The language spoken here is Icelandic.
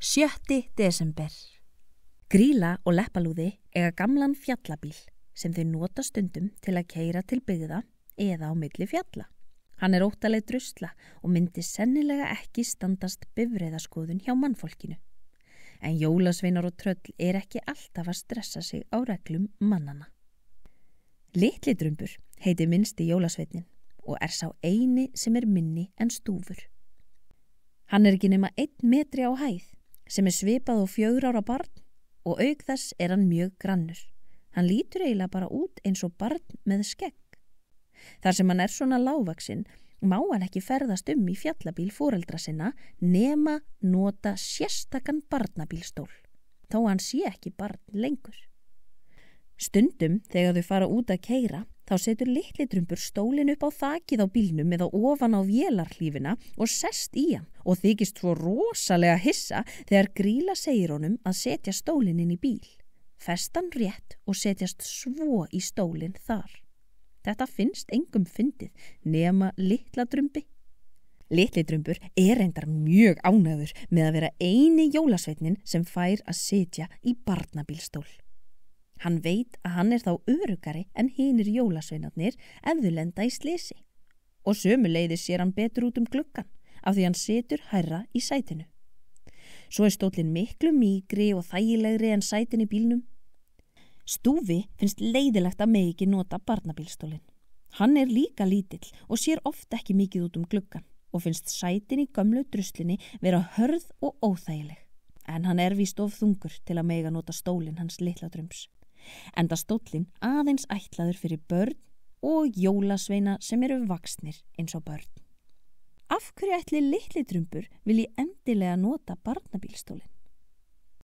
7. desember. Grýla og Leppalúði eiga gamlan fjallabíl sem þau nota stundum til að keyra til byggða eða á milli fjalla. Hann er óttaleg drusla og myndi sennilega ekki standast bifreiðaskoðun hjá mannfólkinu. En jólasveinar og tröll er ekki alltaf að stressa sig á reglum mannana. Litli drumbur heitir minnsti jólasveinin og er sá eini sem er minni en stúfur. Hann er ekki nema 1 metri á hæð sem er svipað á 4 ára barn og auk þess er hann mjög grannur. Hann lítur eiginlega bara út eins og barn með skegg. Þar sem hann er svona lágvaxinn má hann ekki ferðast í fjallabíl foreldra sinna nema nota sérstakan barnabílstól, þó hann sé ekki barn lengur. Stundum þegar þau fara út að keyra þá setur litli drumbur stólinn upp á þakið á bílnum eða ofan á vélarhlífina og sest í hann og þykist svo rosalega hissa þegar Grýla segir honum að setja stólinn inn í bíl. Festa hann rétt og setjast svo í stólinn þar. Þetta finnst engum fyndið nema litla drumbi. Litli drumbur er reyndar mjög ánægður með að vera eini jólasveinin sem fær að sitja í barnabílstól. Hann veit að hann er þá öruggari en hinir jólasveinarnir ef þau lenda í slysi. Og sömuleiðis sér hann betur út gluggann af því hann situr hærra í sætinu. Svo er stóllinn miklu mýkri og þægilegri en sætin í bílnum. Stúfi finnst leiðilegt að megi ekki nota barnabílstólinn. Hann er líka lítill og sér oft ekki mikið út gluggann og finnst sætin í gömlu druslinni vera hörð og óþægileg. En hann er víst of þungur til að mega nota stólinn hans litla drums. Enda stóllinn aðeins ætlaður fyrir börn og jólasveina sem eru vaxnir eins og börn. Af hverju ætli litli drumbur vilji endilega nota barnabílstólinn?